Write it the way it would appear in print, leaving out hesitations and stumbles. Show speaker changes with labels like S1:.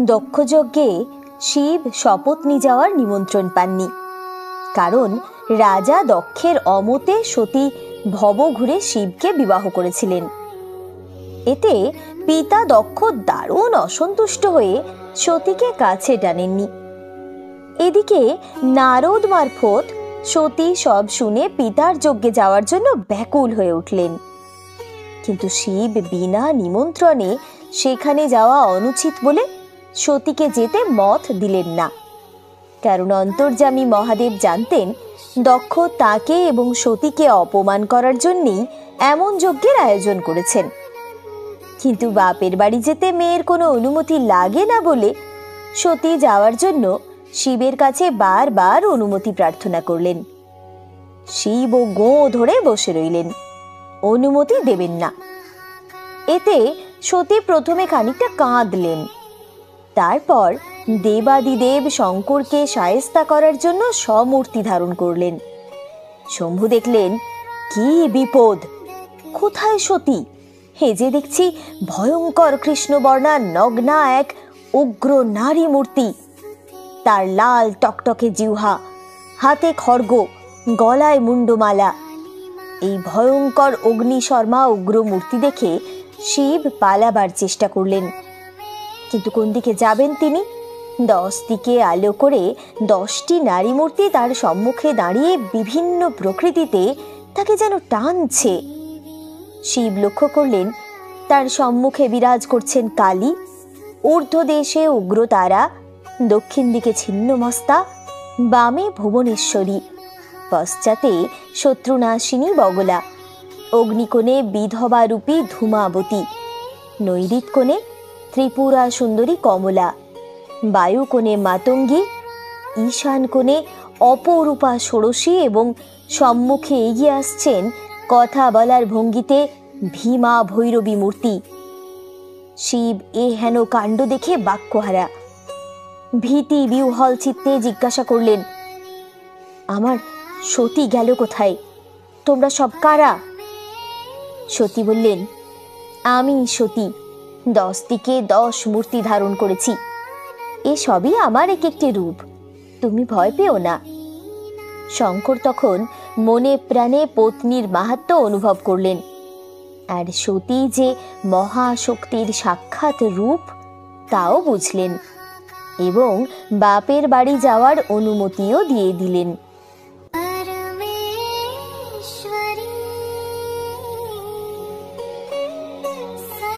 S1: দক্ষযজ্ঞে শিব শপথ নিয়ে যাওয়ার নিমন্ত্রণ পাননি, কারণ রাজা দক্ষের অমতে সতী ভব ঘুরে শিবকে বিবাহ করেছিলেন। এতে পিতা দক্ষ দারুণ অসন্তুষ্ট হয়ে সতীকে কাছে টানেননি। এদিকে নারদ মারফত সতী সব শুনে পিতার যজ্ঞে যাওয়ার জন্য ব্যাকুল হয়ে উঠলেন, কিন্তু শিব বিনা নিমন্ত্রণে সেখানে যাওয়া অনুচিত বলে সতীকে যেতে মত দিলেন না, কারণ অন্তর্যামী মহাদেব জানতেন দক্ষ তাকে এবং সতীকে অপমান করার জন্যই এমন যজ্ঞের আয়োজন করেছেন। কিন্তু বাপের বাড়ি যেতে মেয়ের কোনো অনুমতি লাগে না বলে সতী যাওয়ার জন্য শিবের কাছে বারবার অনুমতি প্রার্থনা করলেন। শিব ও গোঁ ধরে বসে রইলেন, অনুমতি দেবেন না। এতে সতী প্রথমে খানিকটা কাঁদলেন, তারপর দেবাদিদেব শঙ্করকে শায়েস্তা করার জন্য সমূর্তি ধারণ করলেন। শম্ভু দেখলেন কি বিপদ, কোথায় সতী? হে যে দেখছি ভয়ঙ্কর কৃষ্ণবর্ণা নগ্না এক উগ্র নারী মূর্তি, তার লাল টকটকে জিহ্বা, হাতে খড়গ, গলায় মুন্ডমালা। এই ভয়ঙ্কর অগ্নিশর্মা উগ্র মূর্তি দেখে শিব পালাবার চেষ্টা করলেন, কিন্তু কোন দিকে যাবেন তিনি? 10 দিকে আলো করে 10টি নারী মূর্তি তার সম্মুখে দাঁড়িয়ে বিভিন্ন প্রকৃতিতে তাকে যেন টানছে। শিব লক্ষ্য করলেন তার সম্মুখে বিরাজ করছেন কালী, ঊর্ধ্বদেশে উগ্রতারা, দক্ষিণ দিকে ছিন্নমস্তা, বামে ভুবনেশ্বরী, পশ্চাতে শত্রুনাশিনী বগলা, অগ্নিকোণে বিধবারূপী ধূমাবতী, নৈরিত কোণে ত্রিপুরা সুন্দরী কমলা, বায়ু কোণে মাতঙ্গী, ঈশান কোণে অপরূপা ষোড়শী এবং সম্মুখে এগিয়ে আসছেন কথা বলার ভঙ্গিতে ভীমা ভৈরবী মূর্তি। শিব এ হেন কাণ্ড দেখে বাক্যহারা, ভীতি বিহ্বল চিত্তে জিজ্ঞাসা করলেন, আমার সতী গেল কোথায়? তোমরা সব কারা? সতী বললেন, আমি সতী 10 দিকে 10 মূর্তি ধারণ করেছি, এ সবই আমার এক একটি রূপ, তুমি ভয় পেও না। শঙ্কর তখন মনে প্রাণে পত্নীর মাহাত্ম্য অনুভব করলেন, আর সতী যে মহাশক্তির সাক্ষাৎ রূপ তাও বুঝলেন এবং বাপের বাড়ি যাওয়ার অনুমতিও দিয়ে দিলেন।